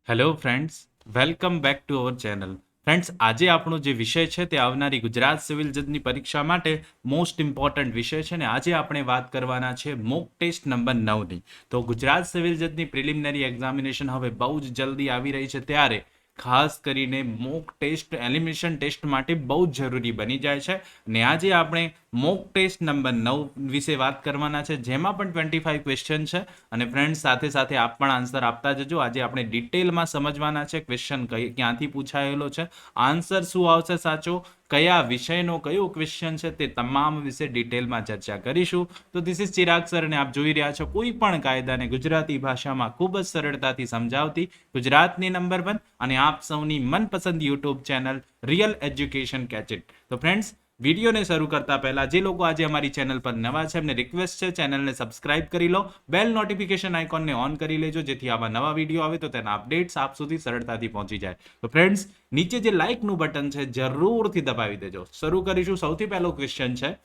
Hello friends, welcome back to our channel. Friends, આજે આપણો જે વિષય છે તે આવનારી ગુજરાત સિવિલ જજની પરીક્ષા માટે મોસ્ટ ઇમ્પોર્ટન્ટ વિષય છે ને આજે આપણે વાત કરવાના છે મોક ટેસ્ટ નંબર 9ની. તો ગુજરાત સિવિલ જજની પ્રિલિમિનરી એક્ઝામિનેશન હવે બહુ જ જલ્દી આવી રહી છે, ત્યારે ખાસ કરીને મોક ટેસ્ટ એલિમિનેશન ટેસ્ટ માટે બહુ જ જરૂરી બની જાય છે. ને આજે આપણે મોક ટેસ્ટ નંબર 9 વિશે વાત કરવાના છે, જેમાં પણ 25 ક્વેશ્ચન છે. અને ફ્રેન્ડ્સ, સાથે સાથે આપ પણ આન્સર આપતા જજો. આજે આપણે ડિટેલમાં સમજવાના છે ક્વેશ્ચન ક્યાંથી પૂછાયેલો છે, આન્સર શું આવશે સાચો, કયા વિષયનો કયો ક્વેશ્ચન છે, તે તમામ વિશે ડિટેલમાં ચર્ચા કરીશું. તો ધીસ ઇઝ ચિરાગ સર અને આપ જોઈ રહ્યા છો કોઈ પણ કાયદાને ગુજરાતી ભાષામાં ખૂબ જ સરળતાથી સમજાવતી ગુજરાતની નંબર 1 અને આપ સૌની મનપસંદ યુટ્યુબ ચેનલ રિયલ એજ્યુકેશન કેચિટ. તો ફ્રેન્ડ્સ, વિડીયોને શરૂ કરતા પહેલા જે લોકો આજે અમારી ચેનલ પર નવા છે એમને રિક્વેસ્ટ છે ચેનલને સબસ્ક્રાઇબ કરી લો, બેલ નોટિફિકેશન આઇકોનને ઓન કરી લેજો, જેથી આવા નવા વિડીયો આવે તો તેના અપડેટ્સ આપ સુધી સરળતાથી પહોંચી જાય. તો ફ્રેન્ડ્સ, નીચે જે લાઇકનું બટન છે જરૂરથી દબાવી દેજો. શરૂ કરીશું. સૌથી પહેલો ક્વેશ્ચન છે,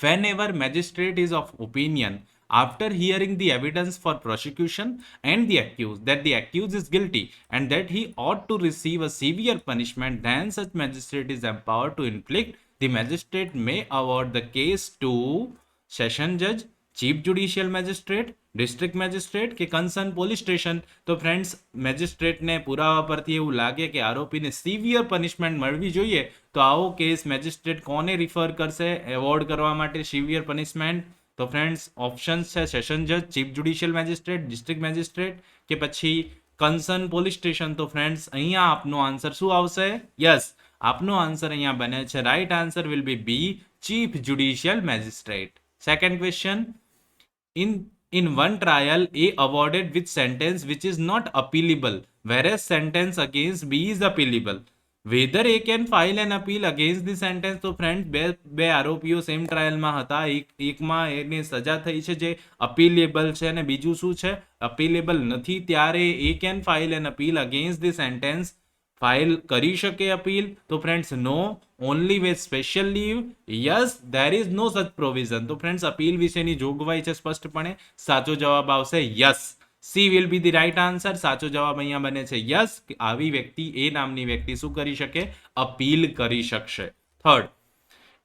whenever magistrate is of opinion after hearing the evidence for prosecution and the accused that the accused is guilty and that he ought to receive a severe punishment, then such magistrate is empowered to inflict. The magistrate may award the case to session judge, chief judicial magistrate, district magistrate કે concern police station. તો friends, મેજિસ્ટ્રેટને પુરાવા પરથી એવું લાગે કે આરોપીને severe punishment મળવી જોઈએ, તો આવો કેસ મેજિસ્ટ્રેટ કોને રિફર કરશે એવોર્ડ કરવા માટે સિવિયર પનિશમેન્ટ? તો ફ્રેન્ડ્સ, ઓપ્શન્સ છે સેશન જજ, chief judicial magistrate, district magistrate કે પછી કન્સર્ન પોલીસ સ્ટેશન. તો ફ્રેન્ડ્સ, અહીંયા આપનો આન્સર શું આવશે? યસ, આપનો આન્સર અહીંયા બને છે, right answer will be B, chief judicial magistrate. Second question, in one trial A awarded with sentence which is not appealable, whereas sentence against B is appealable. Whether A can file an appeal against the sentence. તો friend, બે આરોપીઓ same ટ્રાયલમાં હતા, એકમાં એને સજા થઈ છે જે અપીલેબલ છે અને બીજું શું છે, અપીલેબલ નથી, ત્યારે A can file an appeal against the sentence, file કરી શકે અપીલ? તો friends, no, only with special leave. Yes, there is no such provision. તો ફ્રેન્ડ્સ, અપીલ વિશેની જોગવાઈ છે સ્પષ્ટપણે. સાચો જવાબ આવશે yes, C will be the right answer. સાચો જવાબ અહીંયા બને છે યસ, આવી વ્યક્તિ, એ નામની વ્યક્તિ શું કરી શકે? અપીલ કરી શકશે. Third,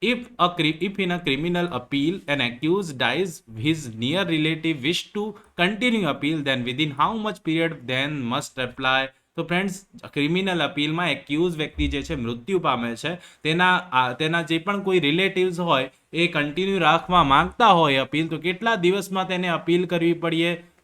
if in a criminal appeal an accused dies, his near relative wish to continue appeal, then within how much period then must apply? તો ફ્રેન્ડ્સ, ક્રિમિનલ અપીલમાં એક્યુઝ વ્યક્તિ જે છે મૃત્યુ પામે છે, તેના જે પણ કોઈ રિલેટિવ્સ હોય એ કન્ટિન્યુ રાખવા માંગતા હોય અપીલ, તો કેટલા દિવસમાં તેને અપીલ કરવી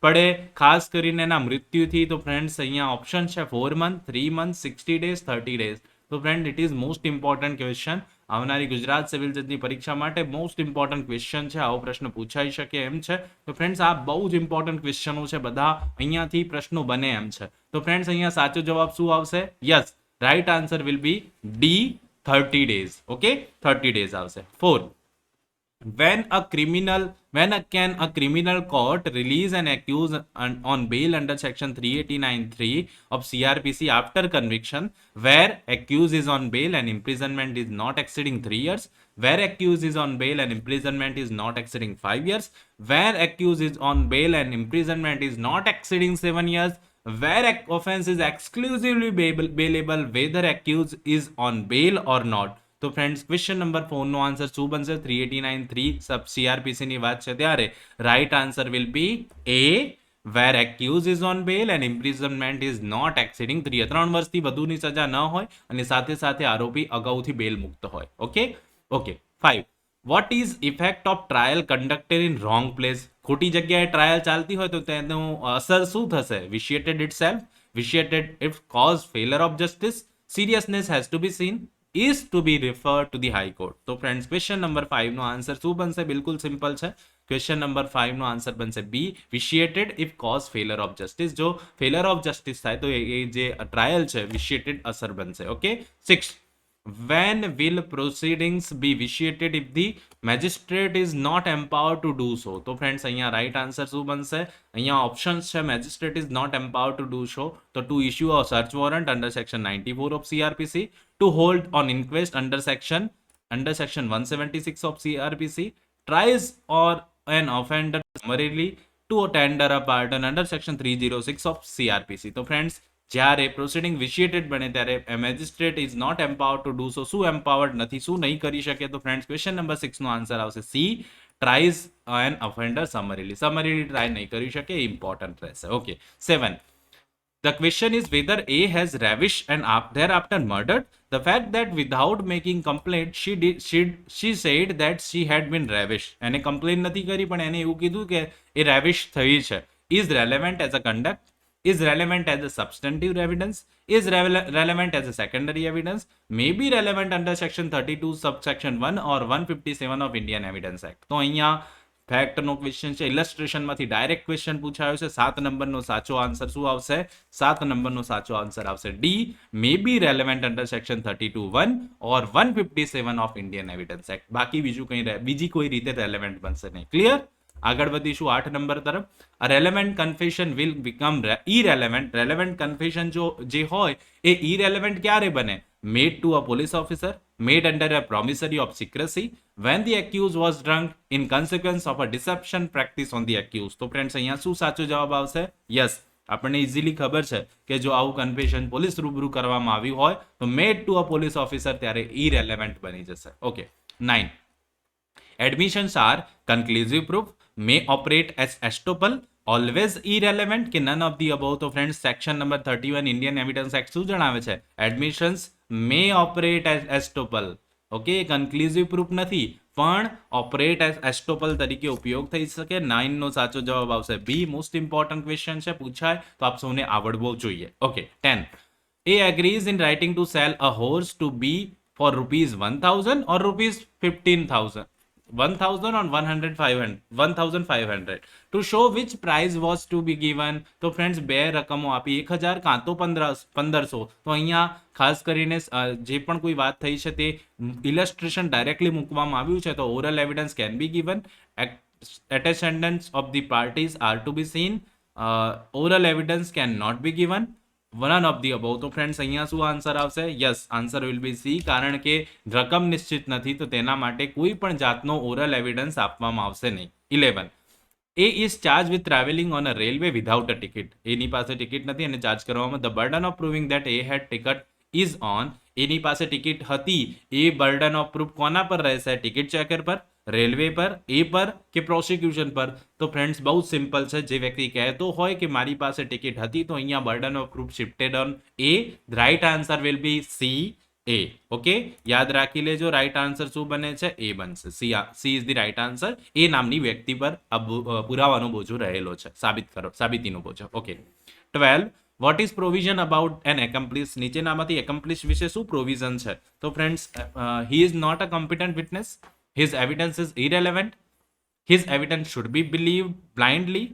પડે ખાસ કરીને એના મૃત્યુથી? તો ફ્રેન્ડ્સ, અહીંયા ઓપ્શન છે 4 મંથ, 3 મંથ, 60 ડેઝ, 30 ડેઝ. તો friend, it is most important question. આવનારી ગુજરાત સિવિલ જજની પરીક્ષા માટે મોસ્ટ ઇમ્પોર્ટન્ટ ક્વેશ્ચન છે, આવો પ્રશ્ન પૂછાઈ શકે એમ છે. તો ફ્રેન્ડ્સ, આ બહુ જ ઇમ્પોર્ટન્ટ ક્વેશ્ચનો છે, બધા અહીંયાથી પ્રશ્નો બને એમ છે. તો ફ્રેન્ડ્સ, અહીંયા સાચો જવાબ શું આવશે? Yes, right answer will be D, 30 days. Okay, 30 days આવશે. 4, when can a criminal court release an accused on bail under section 389(3) of CRPC after conviction, where accused is on bail and imprisonment is not exceeding 3 years, where accused is on bail and imprisonment is not exceeding 5 years, where accused is on bail and imprisonment is not exceeding 7 years, where offense is exclusively bailable, whether accused is on bail or not. તો friends, question number 4 નો answer શું બનશે? 389(3) સબ CRPC ની વાત છે, ત્યારે right answer will be A, where accused is on bail and imprisonment is not exceeding 3 years. 3 વર્ષથી વધુની સજા ન હોય અને સાથે સાથે આરોપી અગાઉથી બેલ મુક્ત હોય. Okay. 5, what is effect of trial conducted in wrong place? ખોટી જગ્યાએ ટ્રાયલ ચાલતી હોય તો તેનું અસર શું થશે? Vitiated itself, vitiated if cause failure of justice, seriousness has to be seen, is to be referred to the high court. તો ફ્રેન્ડ્સ, ક્વેશ્ચન નંબર 5 નો આન્સર શું બનશે? બિલકુલ સિમ્પલ છે. ક્વેશ્ચન નંબર 5 નો આન્સર બનશે B, vitiated if cause failure of justice. જો failure of justice થાય તો એ જે ટ્રાયલ છે વિશિએટેડ અસર બનશે. Okay. 6, when will proceedings be vitiated if the magistrate is not empowered to do so? તો ફ્રેન્ડ્સ, અહીંયા રાઈટ આન્સર શું બનશે? અહીંયા ઓપ્શન્સ છે, magistrate is not empowered to do so, તો to issue a search warrant under section 94 of CRPC, to hold on inquest under section 176 of CRPC, tries or an offender summarily, to tender a pardon under section 306 of CRPC. તો friends, જ્યારે proceeding vitiated બને ત્યારે magistrate is not empowered to do so. શું empowered નથી, શું નહીં કરી શકે? તો ફ્રેન્ડ્સ, ક્વેશ્ચન નંબર 6 નો આન્સર આવશે C, tries an offender summarily. Summarily try નહીં કરી શકે, ઇમ્પોર્ટન્ટ રહેશે. Okay. 7. The question is whether A has ravished and thereafter murdered. The fact that without making complaint she said that she had been ravished. એને complaint નથી કરી પણ એને એવું કીધું કે એ ravish થઈ છે. Is relevant as a conduct, is relevant as a substantive evidence, is relevant as a secondary evidence, may be relevant under section 32 subsection 1 or 157 of Indian Evidence Act. તો અહીંયા ફેક્ટનો ક્વેશ્ચન છે, ઇલસ્ટ્રેશનમાંથી ડાયરેક્ટ ક્વેશ્ચન પૂછાયો છે. 7 નંબરનો સાચો answer શું આવશે? 7 નંબરનો સાચો આન્સર આવશે D, may be relevant under section 32(1) or 157 of Indian evidence act. બાકી બીજી કોઈ રીતે રેલેવન્ટ બનશે નહીં. ક્લિયર? આગળ વધીશું 8 નંબર તરફ. A relevant confession will become irrelevant. Relevant confession જે હોય એ ઇરેલેવન્ટ ક્યારે બને? Made to a police officer, made under a promissory of secrecy, when the accused was drunk in consequence of a deception practice on the accused. તો friends, અહીંયા શું સાચો જવાબ આવશે? યસ, આપણને ઇઝીલી ખબર છે કે જો આવું કન્ફેશન પોલીસ રૂબરૂ કરવામાં આવ્યું હોય તો મેડ ટુ અ પોલીસ ઓફિસર ત્યારે ઇરેલેવન્ટ બની જશે. Okay. 9. Admissions are conclusive proof, may operate as estoppel, always irrelevant કે none of the above. તો friends, section number 31 Indian evidence act શું જણાવે છે? એડમિશન્સ મે ઓપરેટ એઝ એસ્ટોપલ. ઓકે, કન્ક્લુઝિવ પ્રૂફ નથી પણ ઓપરેટ એઝ એસ્ટોપલ તરીકે ઉપયોગ થઈ શકે. 9 નો સાચો જવાબ આવશે બી. મોસ્ટ ઇમ્પોર્ટન્ટ ક્વેશ્ચન છે, પૂછાય તો આપ સૌને આવડવો જોઈએ. Okay. 10. A agrees in writing to sell a horse to B for ₹1,000 or ₹15,000. 1,000 on 1,500 to show which price was to be given. તો ફ્રેન્ડ્સ, બે રકમો આપી, 1,000 કાં તો 1,500. તો અહીંયા ખાસ કરીને જે પણ કોઈ વાત થઈ છે તે ઇલસ્ટ્રેશન ડાયરેક્ટલી મૂકવામાં આવ્યું છે. તો oral evidence can be given, antecedents of the parties are to be seen, oral evidence can not be given, one of the above. તો ફ્રેન્ડ્સ, અહીંયા શું આન્સર આવશે? Yes, answer will be C, કારણ કે રકમ નિશ્ચિત નથી તો તેના માટે કોઈ પણ જાતનો ઓરલ એવિડન્સ આપવામાં આવશે નહીં. 11. A is charge with travelling on a railway without a ticket. એની પાસે ટિકિટ નથી અને ચાર્જ કરવામાં. The burden of proving that A had ticket is on. એની પાસે ટિકિટ હતી, એ બર્ડન ઓફ પ્રૂફ કોના પર રહેશે? ટિકિટ ચેકર પર, રેલવે પર, એ પર કે પ્રોસિક્યુશન પર? તો ફ્રેન્ડ્સ, બહુ સિમ્પલ છે. જે વ્યક્તિ કહેતો હોય કે મારી પાસે ટિકિટ હતી તો અહીંયા burden of proof shifted on A. Right answer will be C, A. Okay, યાદ રાખી લેજો. રાઈટ આન્સર શું બને છે? એ બનશે. C is the right answer. A નામની વ્યક્તિ પર પુરાવાનો બોજો રહેલો છે, સાબિતીનો બોજો. Okay. 12. What is provision about an accomplice. નીચેનામાંથી એકમ્પ્લિસ વિશે શું પ્રોવિઝન છે? તો friends, he is not a competent witness, his evidence is irrelevant, his evidence should be believed blindly,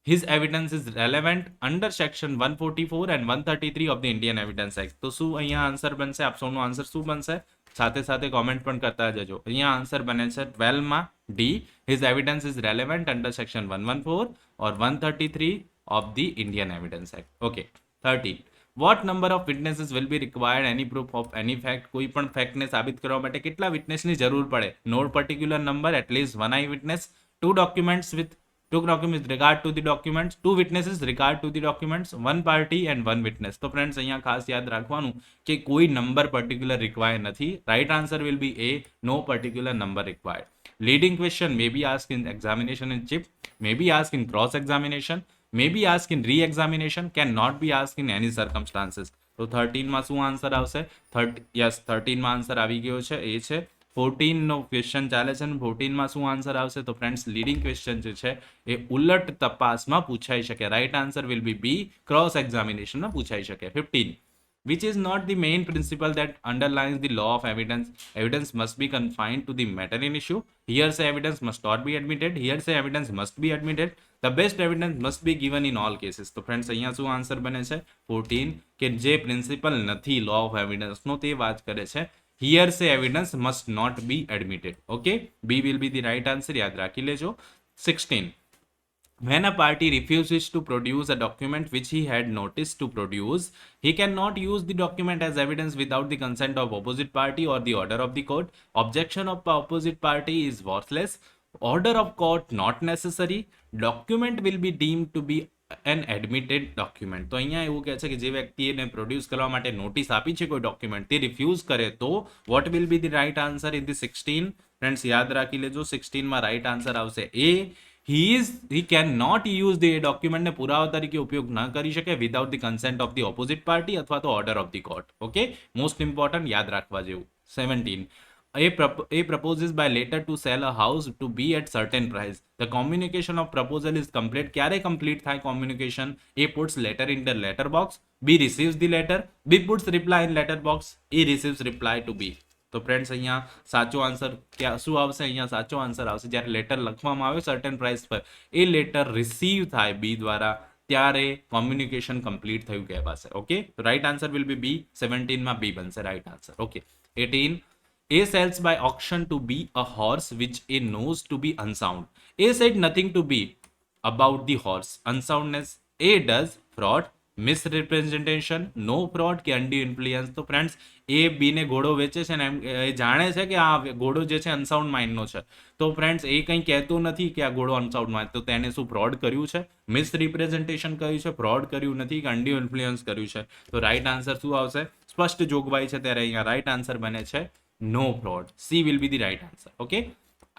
his evidence is relevant under section 144 and 133 of the Indian Evidence Act. તો શું અહીંયા answer બનશે? આપ સૌનો answer શું બનશે? સાથે સાથે કોમેન્ટ પણ કરતા જજો. અહીંયા આન્સર બને છે 12 માં D, his evidence is relevant under section 114 or 133 of the Indian Evidence Act. Okay. 13. What number of witnesses will be required any proof of any fact. કોઈ પણ ફેક્ટને સાબિત કરવા માટે કેટલા વિટનેસની જરૂર પડે? No particular number, at least one eye witness, two documents with regard to the documents, two witnesses regard to the documents, one party and one witness. તો friends, અહીંયા ખાસ યાદ રાખવાનું કે કોઈ નંબર પર્ટિક્યુલર રિક્વાયર નથી. Right answer will be A, no particular number required. Leading question may be asked in examination in chief, may be asked in cross examination, may be asked in re-examination, cannot be asked in any circumstances. તો 13 માં શું answer આવશે? Yes, 13 માં answer આવી ગયો છે, એ છે. 14 નો question ચાલે છે અને 14 માં શું આન્સર આવશે? તો ફ્રેન્ડ્સ, લીડિંગ ક્વેશ્ચન જે છે એ ઉલટ તપાસમાં પૂછાઈ શકે. Right answer will be B, cross એક્ઝામિનેશનમાં પૂછાઈ શકે. 15. which is not the main principle that underlies the law of evidence. Evidence must be confined to the matter in issue. Hearsay evidence must not be admitted. Hearsay evidence must be admitted. The best evidence must be given in all cases. તો friends, અહીંયા શું answer બને છે? 14, કે જે principal નથી law of એવિડન્સનો તે વાત કરે છે. Hearsay evidence must not be admitted. Okay, B will be the right answer. યાદ રાખી લેજો. 16. When a party refuses to produce a document which he had notice to produce, he cannot use the document as evidence without the consent of opposite party or the order of the court. Objection of opposite party is worthless. Order of court not necessary, document will be deem to be an admitted document. તો અહીંયા એવું કહે છે કે જે વ્યક્તિને produce કરવા માટે નોટિસ આપી છે કોઈ ડોક્યુમેન્ટ, તે રિફ્યુઝ કરે તો what will be the right answer in the 16? Friends યાદ રાખી લેજો, 16માં રાઇટ આન્સર આવશે A. he can not use the ડોક્યુમેન્ટને પુરાવા તરીકે ઉપયોગ ન કરી શકે without the consent of the opposite party અથવા તો order of the court. Okay, most important, યાદ રાખવા જેવું. 17, a proposes by letter to sell a house to be at certain price. The communication of proposal is complete. ક્યારે complete થાય communication? A puts letter in the letter box, B receives the letter, B puts reply in letter box, A receives reply to B. તો friends અહીંયા સાચો answer શું આવશે? અહીંયા સાચો answer આવશે જ્યારે લેટર લખવામાં આવે સર્ટેન પ્રાઇસ પર, એ લેટર રિસીવ થાય બી દ્વારા, ત્યારે કોમ્યુનિકેશન કમ્પ્લીટ થયું કહેવાશે. Okay, right answer will be B. 17માં બી બનશે right answer. Okay, 18, A sells by auction to B a horse which A knows to be unsound. A said nothing to B about the horse unsoundness. A does fraud, misrepresentation, no fraud કે undue influence. તો friends એ બીને ઘોડો વેચે છે ને એમ એ જાણે છે કે આ ઘોડો જે છે અનસાઉન્ડ માઇન્ડનો છે, તો ફ્રેન્ડ્સ એ કંઈ કહેતો નથી કે આ ઘોડો અનસાઉન્ડ માઇન્ડ, તો તેને શું ફ્રોડ કર્યું છે? મિસરિપ્રેઝન્ટેશન કર્યું છે, ફ્રોડ કર્યું નથી કે અન્ડ્યુ ઇન્ફ્લુઅન્સ કર્યું છે. તો રાઈટ આન્સર શું આવશે? સ્પષ્ટ જોગવાઈ છે ત્યારે અહીંયા રાઈટ આન્સર બને છે no fraud. C will be the right answer. Okay,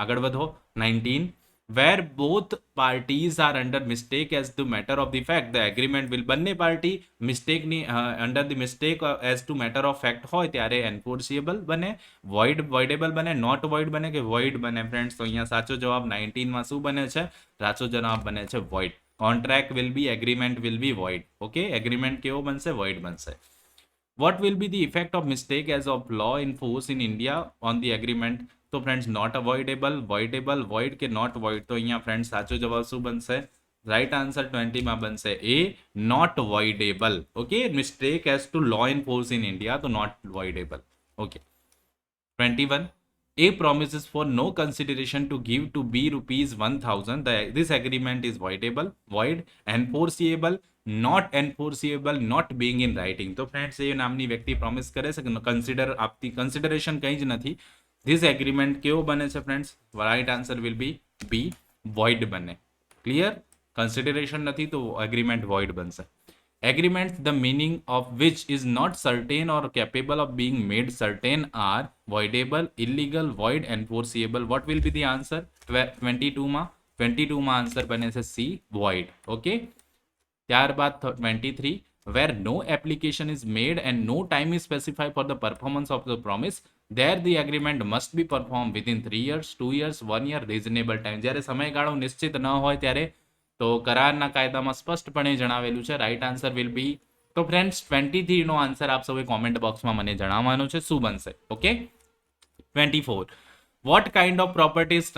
આગળ વધો. 19, where both parties are under mistake as the matter of the fact, the agreement will, બંને પાર્ટી મિસ્ટેકની under the mistake as to matter of fact હોય ત્યારે એન્ફોર્સિએબલ બને, વોઇડેબલ બને, not void બને કે વોઇડ બને. ફ્રેન્ડ્સ તો અહીંયા સાચો જવાબ 19માં શું બને છે? સાચો જવાબ બને છે void. Contract will be, agreement will be void. Okay, agreement કેવો બનશે? વોઇડ બનશે. What will be the effect of mistake as of law in force in India on the agreement? તો ફ્રેન્ડ્સ નોટ અવોઇડેબલ, વોઇડેબલ, વોઇડ કે not void. તો અહીંયા friends સાચો જવાબ શું બનશે? રાઈટ આન્સર 20માં બનશે A, not voidable. Okay, mistake as to law in force in India, તો not voidable. Okay, 21, A promises for no consideration to give to B rupees 1000. This agreement is voidable, void, enforceable, not enforceable, not being in writing. તો friends એ નામની વ્યક્તિ promise કરે છે કે consider આપતી, consideration કંઈ જ નથી. ધીસ એગ્રીમેન્ટ કેવો બને છે friends? Right answer will be B, void બને. ક્લિયર? કન્સિડરેશન નથી તો એગ્રીમેન્ટ વોઇડ બનશે. Agreements the meaning of which is not certain or capable of being made certain are voidable, illegal, void, enforceable. What will be the answer? 22માં answer બને છે C, void. Okay, ત્યારબાદ 23, where no application is made and no time is specified for the performance of the promise, there the agreement must be performed within 3 years, 2 years, 1 year, reasonable time. જ્યારે સમયગાળો નિશ્ચિત ન હોય ત્યારે તો કરારના કાયદામાં સ્પષ્ટપણે જણાવેલું છે. રાઈટ આન્સર વિલ બી, તો ફ્રેન્ડ્સ 23નો આન્સર આપ સૌએ કોમેન્ટ બોક્સમાં મને જણાવવાનો છે શું બનશે. Okay, 24, what kind of property is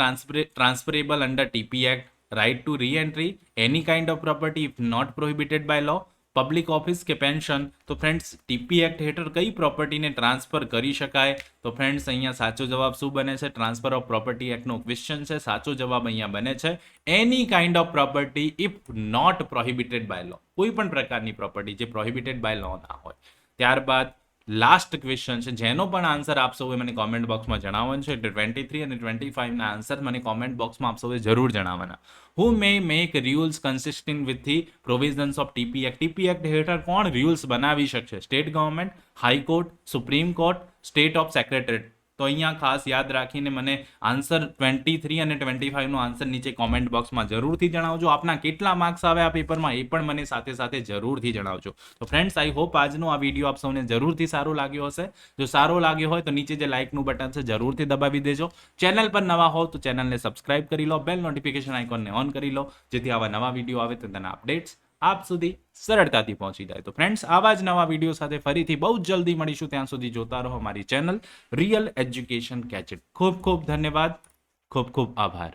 transferable under TP Act? Right to re-entry, any kind of property if not prohibited by law, public office કે પેન્શન. તો ફ્રેન્ડ્સ ટીપી એક્ટ હેઠળ કઈ પ્રોપર્ટીને ટ્રાન્સફર કરી શકાય? તો ફ્રેન્ડ્સ અહીંયા સાચો જવાબ શું બને છે? ટ્રાન્સફર ઓફ પ્રોપર્ટી એક્ટનો ક્વેશ્ચન છે. સાચો જવાબ અહીંયા બને છે any kind of property if not prohibited by law. કોઈ પણ પ્રકારની પ્રોપર્ટી જે પ્રોહિબિટેડ બાય લો ના હોય. ત્યારબાદ લાસ્ટ ક્વેશ્ચન છે જેનો પણ આન્સર આપ સૌએ મને કોમેન્ટ બોક્સમાં જણાવવાનું છે. એટલે 23 અને 25ના આન્સર મને કોમેન્ટ બોક્સમાં આપ સૌએ જરૂર જણાવવાના. Who may make rules consistent with the provisions of TP act? TP act હેઠળ કોણ રૂલ્સ બનાવી શકશે? State government, high court, supreme court, state of secretary. તો અહીંયા ખાસ યાદ રાખીને મને આન્સર 23 અને 25નો આન્સર નીચે કોમેન્ટ બોક્સમાં જરૂરથી જણાવજો. આપના કેટલા માર્ક્સ આવે આ પેપરમાં એ પણ મને સાથે સાથે જરૂરથી જણાવજો. તો ફ્રેન્ડ્સ આઈ હોપ આજનો આ વિડીયો આપ સૌને જરૂરથી સારો લાગ્યો હશે. જો સારો લાગ્યો હોય તો નીચે જે લાઇકનું બટન છે જરૂરથી દબાવી દેજો. ચેનલ પર નવા હો તો ચેનલને સબસ્ક્રાઇબ કરી લો, બેલ નોટિફિકેશન આઇકોનને ઓન કરી લો, જેથી આવા નવા વિડીયો આવે તો તેના અપડેટ્સ આપ સુધી સરળતાથી પહોંચી જાય. તો ફ્રેન્ડ્સ આવા જ નવા વિડીયો સાથે ફરીથી બહુ જ જલ્દી મળીશું. ત્યાં સુધી જોતા રહો મારી ચેનલ રિયલ એજ્યુકેશન ગેજેટ. ખૂબ ખૂબ ધન્યવાદ, ખૂબ ખૂબ આભાર.